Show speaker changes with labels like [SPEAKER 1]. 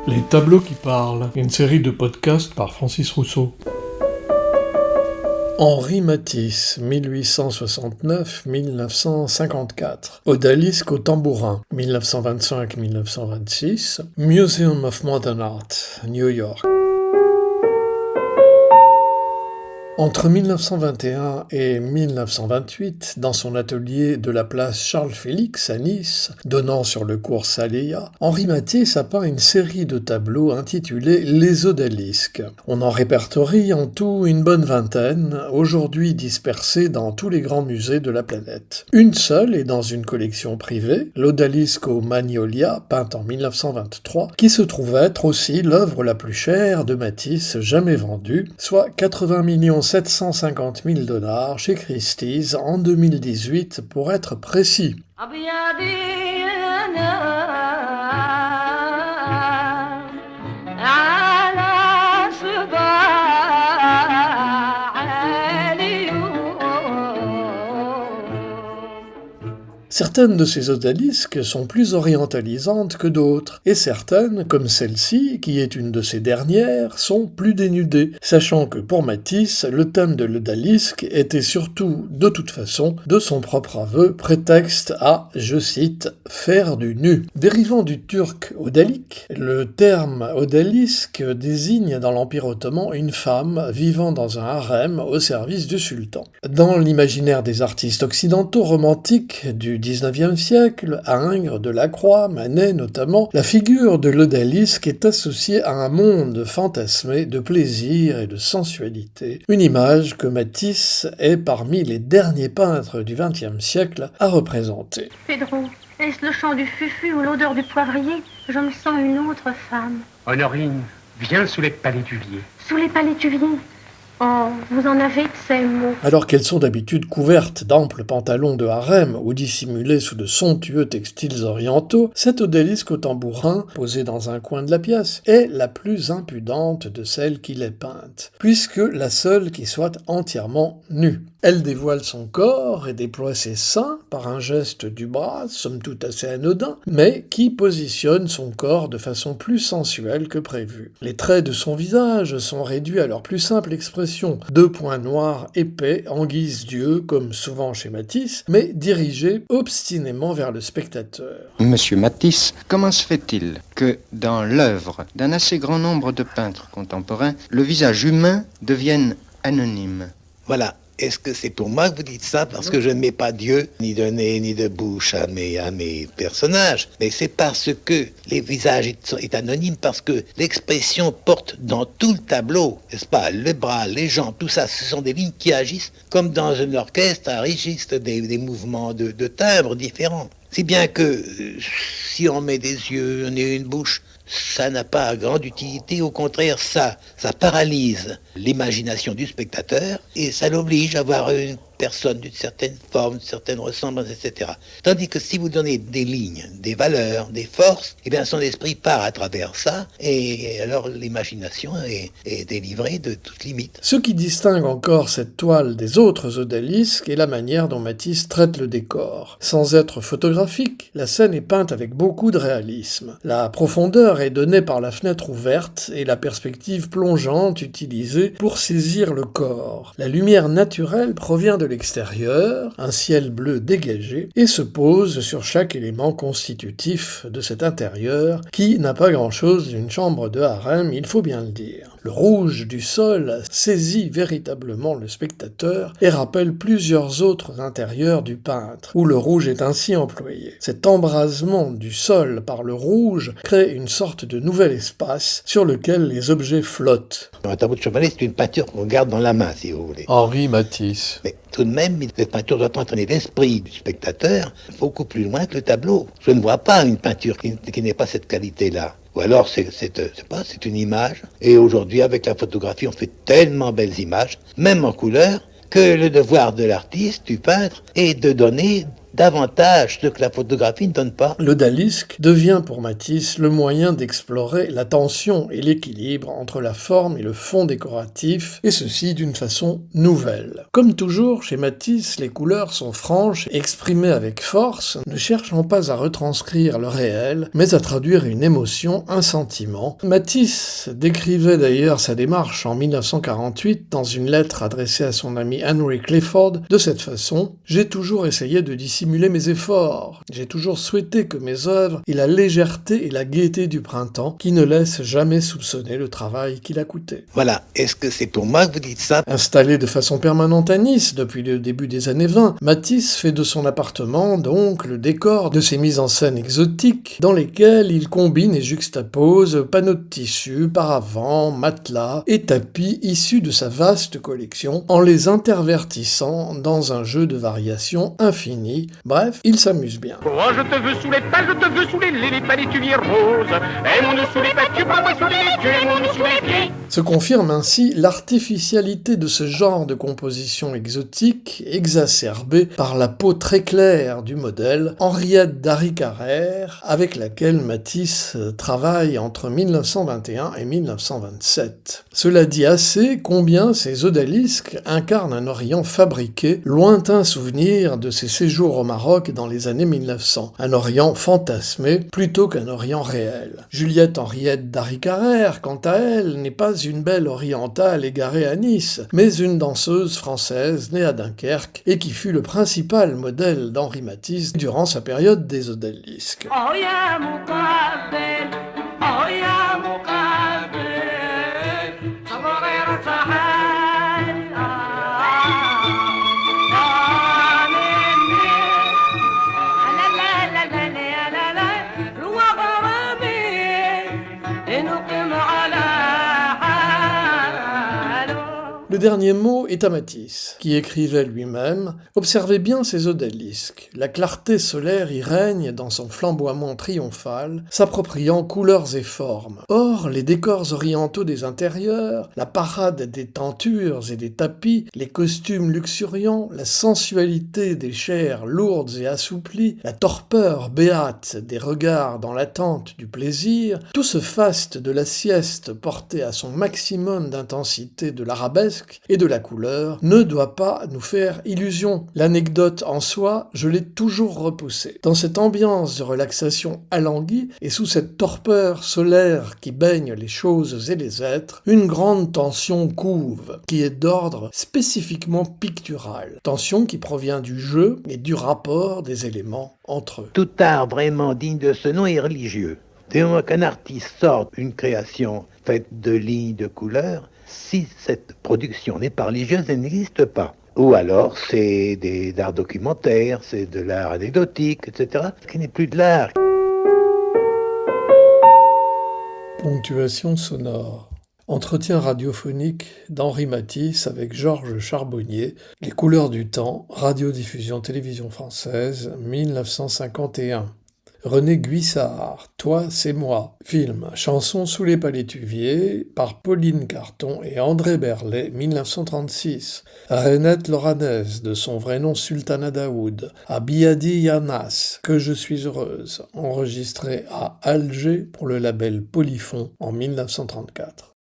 [SPEAKER 1] Les tableaux qui parlent, une série de podcasts par Francis Rousseau. Henri Matisse, 1869-1954. Odalisque au tambourin, 1925-1926. Museum of Modern Art, New York. Entre 1921 et 1928, dans son atelier de la place Charles-Félix à Nice, donnant sur le cours Saléa, Henri Matisse a peint une série de tableaux intitulés Les Odalisques. On en répertorie en tout une bonne vingtaine, aujourd'hui dispersés dans tous les grands musées de la planète. Une seule est dans une collection privée, l'Odalisque aux Magnolias, peinte en 1923, qui se trouve être aussi l'œuvre la plus chère de Matisse jamais vendue, soit 80 750 000 $ chez Christie's en 2018 pour être précis. Certaines de ces odalisques sont plus orientalisantes que d'autres, et certaines, comme celle-ci, qui est une de ces dernières, sont plus dénudées, sachant que pour Matisse, le thème de l'odalisque était surtout, de toute façon, de son propre aveu, prétexte à, je cite, « faire du nu ». Dérivant du turc odalik, le terme odalisque désigne dans l'Empire ottoman une femme vivant dans un harem au service du sultan. Dans l'imaginaire des artistes occidentaux romantiques du XIXe siècle, Ingres, Delacroix, Manet notamment, la figure de l'odalisque est associée à un monde fantasmé de plaisir et de sensualité, une image que Matisse est parmi les derniers peintres du XXe siècle à représenter.
[SPEAKER 2] Pedro, est-ce le chant du fufu ou l'odeur du poivrier? Je me sens une autre femme.
[SPEAKER 3] Honorine, viens sous les palétuviers.
[SPEAKER 2] Sous les palétuviers? Oh, vous en avez de ces mots.
[SPEAKER 1] Alors qu'elles sont d'habitude couvertes d'amples pantalons de harem ou dissimulées sous de somptueux textiles orientaux, cette odalisque au tambourin, posée dans un coin de la pièce, est la plus impudente de celles qui les peintent, puisque la seule qui soit entièrement nue. Elle dévoile son corps et déploie ses seins par un geste du bras, somme toute assez anodin, mais qui positionne son corps de façon plus sensuelle que prévu. Les traits de son visage sont réduits à leur plus simple expression, 2 points noirs épais en guise d'yeux, comme souvent chez Matisse, mais dirigés obstinément vers le spectateur.
[SPEAKER 4] Monsieur Matisse, comment se fait-il que dans l'œuvre d'un assez grand nombre de peintres contemporains, le visage humain devienne anonyme?
[SPEAKER 5] Voilà. Est-ce que c'est pour moi que vous dites ça? Parce que je ne mets pas Dieu, ni de nez, ni de bouche à mes personnages. Mais c'est parce que les visages est anonyme, parce que l'expression porte dans tout le tableau, n'est-ce pas? Les bras, les jambes, tout ça, ce sont des lignes qui agissent comme dans un orchestre, enregistre des mouvements de timbre différents. Si bien que si on met des yeux, un nez, une bouche, ça n'a pas grande utilité, au contraire, ça paralyse l'imagination du spectateur et ça l'oblige à voir une personne d'une certaine forme, d'une certaine ressemblance, etc. Tandis que si vous donnez des lignes, des valeurs, des forces, eh bien son esprit part à travers ça et alors l'imagination est délivrée de toute limite.
[SPEAKER 1] Ce qui distingue encore cette toile des autres odalisques est la manière dont Matisse traite le décor. Sans être photographique, la scène est peinte avec beaucoup de réalisme. La profondeur est donnée par la fenêtre ouverte et la perspective plongeante utilisée pour saisir le corps. La lumière naturelle provient de l'extérieur, un ciel bleu dégagé, et se pose sur chaque élément constitutif de cet intérieur, qui n'a pas grand-chose d'une chambre de harem, il faut bien le dire. Le rouge du sol saisit véritablement le spectateur et rappelle plusieurs autres intérieurs du peintre, où le rouge est ainsi employé. Cet embrasement du sol par le rouge crée une sorte de nouvel espace sur lequel les objets flottent.
[SPEAKER 5] Un tableau de Chevalier, c'est une peinture qu'on garde dans la main, si vous voulez.
[SPEAKER 1] Henri Matisse.
[SPEAKER 5] Mais tout de même, cette peinture doit entraîner l'esprit du spectateur beaucoup plus loin que le tableau. Je ne vois pas une peinture qui n'ait pas cette qualité-là. Ou alors c'est une image. Et aujourd'hui, avec la photographie, on fait tellement belles images, même en couleur, que le devoir de l'artiste, du peintre, est de donner davantage ce que la photographie ne donne pas.
[SPEAKER 1] L'odalisque devient pour Matisse le moyen d'explorer la tension et l'équilibre entre la forme et le fond décoratif, et ceci d'une façon nouvelle. Comme toujours, chez Matisse, les couleurs sont franches et exprimées avec force, ne cherchant pas à retranscrire le réel, mais à traduire une émotion, un sentiment. Matisse décrivait d'ailleurs sa démarche en 1948 dans une lettre adressée à son ami Henry Clifford de cette façon: « J'ai toujours essayé de dissimuler mes efforts. J'ai toujours souhaité que mes œuvres aient la légèreté et la gaieté du printemps qui ne laissent jamais soupçonner le travail qu'il a coûté. »
[SPEAKER 5] Voilà, est-ce que c'est pour moi que vous dites ça?
[SPEAKER 1] Installé de façon permanente à Nice depuis le début des années 20, Matisse fait de son appartement donc le décor de ses mises en scène exotiques dans lesquelles il combine et juxtapose panneaux de tissu, paravents, matelas et tapis issus de sa vaste collection en les intervertissant dans un jeu de variations infini. Bref, il s'amuse bien.
[SPEAKER 3] Oh, je te veux sous les pas, je te veux sous les palétuviers roses. Aimons-nous sous les pas, tu prends pas sous les pieds, aimons-nous sous les pieds.
[SPEAKER 1] Se confirme ainsi l'artificialité de ce genre de composition exotique, exacerbée par la peau très claire du modèle, Henriette d'Harry Carrère, avec laquelle Matisse travaille entre 1921 et 1927. Cela dit assez combien ces odalisques incarnent un Orient fabriqué, lointain souvenir de ses séjours au Maroc dans les années 1900, un Orient fantasmé plutôt qu'un Orient réel. Juliette Henriette d'Harry Carrère, quant à elle, n'est pas une belle orientale égarée à Nice, mais une danseuse française née à Dunkerque et qui fut le principal modèle d'Henri Matisse durant sa période des odalisques.
[SPEAKER 6] Oh ya muqabbil, oh ya muqabbil, صغير صحال مني لا لا لا لا لا لا هو غرامي نقم على
[SPEAKER 1] Le dernier mot est à Matisse, qui écrivait lui-même « Observez bien ces odalisques. La clarté solaire y règne dans son flamboiement triomphal, s'appropriant couleurs et formes. Or, les décors orientaux des intérieurs, la parade des tentures et des tapis, les costumes luxuriants, la sensualité des chairs lourdes et assouplies, la torpeur béate des regards dans l'attente du plaisir, tout ce faste de la sieste porté à son maximum d'intensité de l'arabesque et de la couleur ne doit pas nous faire illusion. L'anecdote en soi, je l'ai toujours repoussée. Dans cette ambiance de relaxation alanguie et sous cette torpeur solaire qui baigne les choses et les êtres, une grande tension couve, qui est d'ordre spécifiquement pictural. Tension qui provient du jeu et du rapport des éléments entre eux.
[SPEAKER 5] Tout art vraiment digne de ce nom est religieux. Dès moment qu'un artiste sort une création faite de lignes, de couleurs, si cette production n'est pas religieuse, elle n'existe pas. Ou alors c'est des arts documentaires, c'est de l'art anecdotique, etc., qui n'est plus de l'art.
[SPEAKER 1] Ponctuation sonore. Entretien radiophonique d'Henri Matisse avec Georges Charbonnier, Les couleurs du temps, radiodiffusion télévision française, 1951. René Guissard, Toi, c'est moi. Film, chanson sous les palétuviers, par Pauline Carton et André Berlet, 1936. Renette Loranaise, de son vrai nom Sultana Daoud, à Biadi Yanas, Que je suis heureuse, enregistré à Alger pour le label Polyphon en 1934.